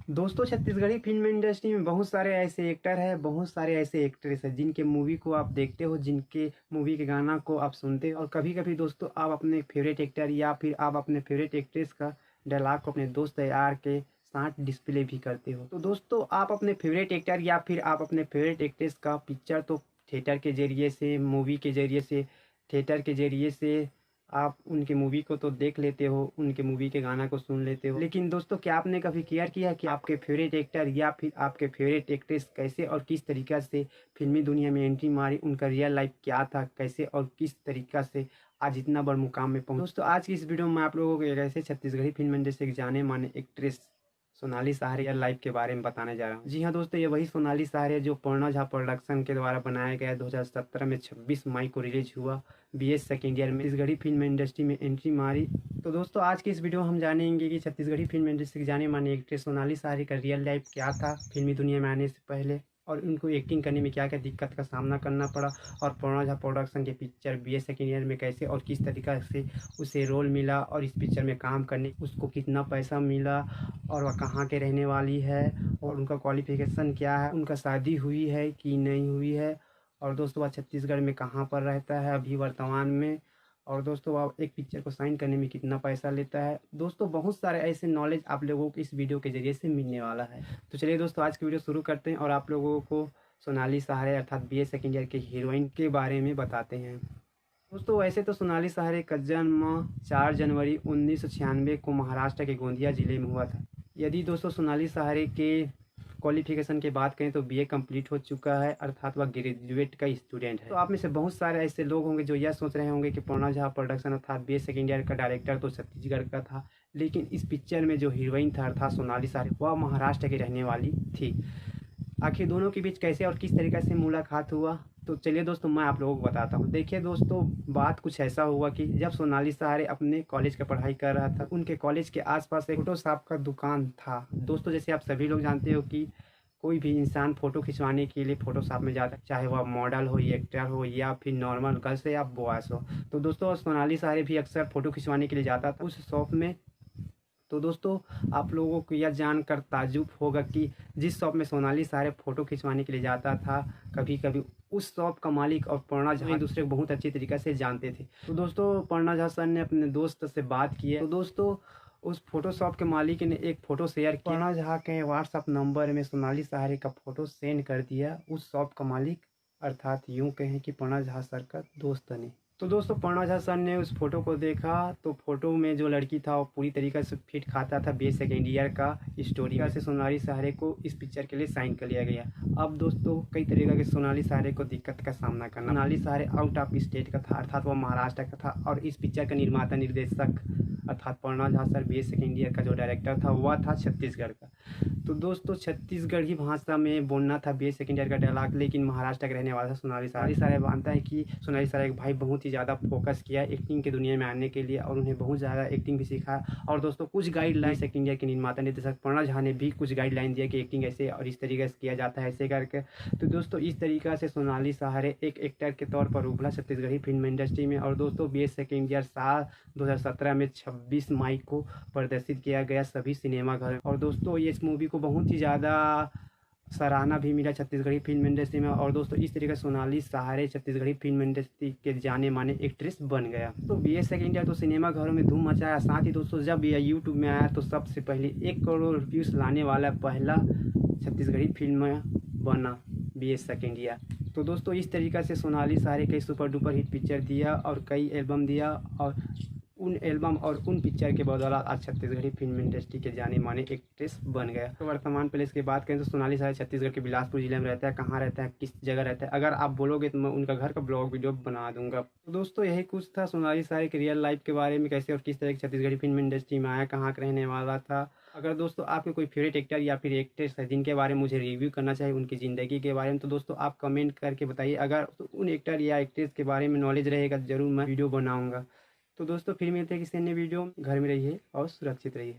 दोस्तों Chhattisgarhi film industry में बहुत सारे ऐसे एक्टर हैं, बहुत सारे ऐसे एक्ट्रेस हैं जिनके मूवी को आप देखते हो, जिनके मूवी के गाना को आप सुनते हो और कभी कभी दोस्तों आप अपने फेवरेट एक्टर या फिर आप अपने फेवरेट एक्ट्रेस का डायलॉग को अपने दोस्त यार के साथ डिस्प्ले भी करते हो। तो दोस्तों आप अपने फेवरेट एक्टर या फिर आप अपने फेवरेट एक्ट्रेस का पिक्चर तो थिएटर के जरिए से, मूवी के जरिए से, थिएटर के जरिए से आप उनके मूवी को तो देख लेते हो, उनके मूवी के गाना को सुन लेते हो, लेकिन दोस्तों क्या आपने कभी केयर किया कि आपके फेवरेट एक्टर या फिर आपके फेवरेट एक्ट्रेस कैसे और किस तरीक़ा से फिल्मी दुनिया में एंट्री मारी, उनका रियल लाइफ क्या था, कैसे और किस तरीक़ा से आज इतना बड़ा मुकाम में पहुँचे। दोस्तों आज की इस वीडियो में आप लोगों को एक ऐसे छत्तीसगढ़ी फिल्म इंडस्ट्री के जाने माने एक्ट्रेस सोनाली सहारे रियल लाइफ के बारे में बताने जा रहा हूँ। जी हाँ दोस्तों, ये वही सोनाली सहारे जो पूर्णा झा प्रोडक्शन के द्वारा बनाया गया 2017 में 26 मई को रिलीज हुआ। बीएस सेकेंड ईयर में छत्तीसगढ़ी फिल्म इंडस्ट्री में एंट्री मारी। तो दोस्तों आज की इस वीडियो में हम जानेंगे कि छत्तीसगढ़ी फिल्म इंडस्ट्री के जाने माने एक्ट्रेस सोनाली सहारे का रियल लाइफ क्या था फिल्मी दुनिया में आने से पहले, और उनको एक्टिंग करने में क्या क्या दिक्कत का सामना करना पड़ा, और पूर्णा झा प्रोडक्शन के पिक्चर बीएस सेकेंड ईयर में कैसे और किस तरीक़ा से उसे रोल मिला, और इस पिक्चर में काम करने उसको कितना पैसा मिला, और वह कहाँ के रहने वाली है, और उनका क्वालिफिकेशन क्या है, उनका शादी हुई है कि नहीं हुई है, और दोस्तों वह छत्तीसगढ़ में कहाँ पर रहता है अभी वर्तमान में, और दोस्तों वह एक पिक्चर को साइन करने में कितना पैसा लेता है। दोस्तों बहुत सारे ऐसे नॉलेज आप लोगों को इस वीडियो के जरिए से मिलने वाला है। तो चलिए दोस्तों आज की वीडियो शुरू करते हैं और आप लोगों को सोनाली सहारे अर्थात बीएस सेकेंड ईयर के हीरोइन के बारे में बताते हैं। दोस्तों वैसे तो सोनाली सहारे का जन्म 4 जनवरी 1996 को महाराष्ट्र के गोंदिया जिले में हुआ था। यदि दोस्तों सोनाली सहारे के क्वालिफिकेशन की बात करें तो बीए कंप्लीट हो चुका है, अर्थात वह ग्रेजुएट का स्टूडेंट है। तो आप में से बहुत सारे ऐसे लोग होंगे जो यह सोच रहे होंगे कि पूर्णा झा प्रोडक्शन अर्थात बीएस सेकेंड ईयर का डायरेक्टर तो छत्तीसगढ़ का था, लेकिन इस पिक्चर में जो हीरोइन था अर्थात सोनाली सहारे वह महाराष्ट्र की रहने वाली थी। आखिर दोनों के बीच कैसे और किस तरीके से मुलाकात हुआ, तो चलिए दोस्तों मैं आप लोगों को बताता हूँ। देखिए दोस्तों बात कुछ ऐसा हुआ कि जब सोनाली सहारे अपने कॉलेज का पढ़ाई कर रहा था, उनके कॉलेज के आसपास एक फोटोशॉप का दुकान था। दोस्तों जैसे आप सभी लोग जानते हो कि कोई भी इंसान फ़ोटो खिंचवाने के लिए फ़ोटोशॉप में जाता है, चाहे वह मॉडल हो, एक्टर हो या फिर नॉर्मल गर्ल्स या बॉयज़ हो। तो दोस्तों सोनाली सहारे भी अक्सर फ़ोटो खिंचवाने के लिए जाता था उस शॉप में। तो दोस्तों आप लोगों को यह जानकर ताज्जुब होगा कि जिस शॉप में सोनाली सहारे फ़ोटो खिंचवाने के लिए जाता था, कभी कभी उस शॉप का मालिक और पूर्णा झा एक दूसरे को बहुत अच्छी तरीके से जानते थे। तो दोस्तों पूर्णा झा सर ने अपने दोस्त से बात की है। तो दोस्तों उस फोटो शॉप के मालिक ने एक फ़ोटो शेयर किया, पूर्णा झा के व्हाट्सअप नंबर में सोनाली सहारे का फ़ोटो सेंड कर दिया उस शॉप का मालिक, अर्थात यूँ कहें कि पूर्णा झा सर का दोस्त ने। तो दोस्तों पूर्णा झा सर ने उस फोटो को देखा तो फोटो में जो लड़की था वो पूरी तरीके से फिट खाता था बीएस सेकेंड ईयर का स्टोरी से सोनाली सहारे को इस पिक्चर के लिए साइन कर लिया गया। अब दोस्तों कई तरीके के सोनाली सहारे को दिक्कत का सामना करना, सोनाली सहारे आउट ऑफ स्टेट का था अर्थात वह महाराष्ट्र का था, और इस पिक्चर का निर्माता निर्देशक अर्थात Purna Jha sir BS second year का जो डायरेक्टर था वह था छत्तीसगढ़ का। तो दोस्तों छत्तीसगढ़ी भाषा में बोलना था बीएस सेकेंड ईयर का डायलॉग, लेकिन महाराष्ट्र का रहने वाला था सोनाली सहारे। सहारे मानता है कि सोनाली सहारे के भाई बहुत ही ज़्यादा फोकस किया एक्टिंग की दुनिया में आने के लिए, और उन्हें बहुत ज़्यादा एक्टिंग भी सिखाया। और दोस्तों कुछ गाइडलाइन सेकेंड ईयर के निर्माता निर्देशक पूर्णा झा ने भी कुछ गाइडलाइन दिया कि एक्टिंग ऐसे और इस तरीके से किया जाता है ऐसे करके। तो दोस्तों इस तरीक़ा से सोनाली सहारे एक एक्टर के तौर पर उभरा छत्तीसगढ़ी फिल्म इंडस्ट्री में। और दोस्तों बीएस सेकेंड ईयर साल 2017 में 26 मई को प्रदर्शित किया गया सभी सिनेमाघर। और दोस्तों ये इस मूवी को बहुत ही ज़्यादा सराहना भी मिला छत्तीसगढ़ी फिल्म इंडस्ट्री में। और दोस्तों इस तरीके से सोनाली सहारे छत्तीसगढ़ी फिल्म इंडस्ट्री के जाने माने एक्ट्रेस बन गया। तो बीएस सेकेंड ईयर तो सिनेमा घरों में धूम मचाया, साथ ही दोस्तों जब यह यूट्यूब में आया तो सबसे पहले 1 करोड़ व्यूज़ लाने वाला पहला छत्तीसगढ़ी फिल्म बना बीएस सेकेंड ईयर। तो दोस्तों इस तरीक़े से सोनाली सहारे कई सुपर डुपर हिट पिक्चर दिया और कई एल्बम दिया, और उन एल्बम और उन पिक्चर के बदौलत आज छत्तीसगढ़ी फिल्म इंडस्ट्री के जाने माने एक्ट्रेस बन गया। तो वर्तमान प्लेस की बात करें तो सोनाली सहारे छत्तीसगढ़ के बिलासपुर जिले में रहता है। कहाँ रहता है, किस जगह रहता है, अगर आप बोलोगे तो मैं उनका घर का ब्लॉग वीडियो बना दूंगा। तो दोस्तों यही कुछ था सोनाली सहारे के रियल लाइफ के बारे में, कैसे और किस तरह की छत्तीसगढ़ी फिल्म इंडस्ट्री में आया, कहाँ का रहने वाला था। अगर दोस्तों आपके कोई फेवरेट एक्टर या फिर एक्ट्रेस है जिनके बारे में मुझे रिव्यू करना चाहिए उनकी ज़िंदगी के बारे में, तो दोस्तों आप कमेंट करके बताइए। अगर उन एक्टर या एक्ट्रेस के बारे में नॉलेज रहेगा ज़रूर मैं वीडियो बनाऊँगा। तो दोस्तों फिर मिलते हैं किसी अन्य वीडियो में। घर में रहिए और सुरक्षित रहिए।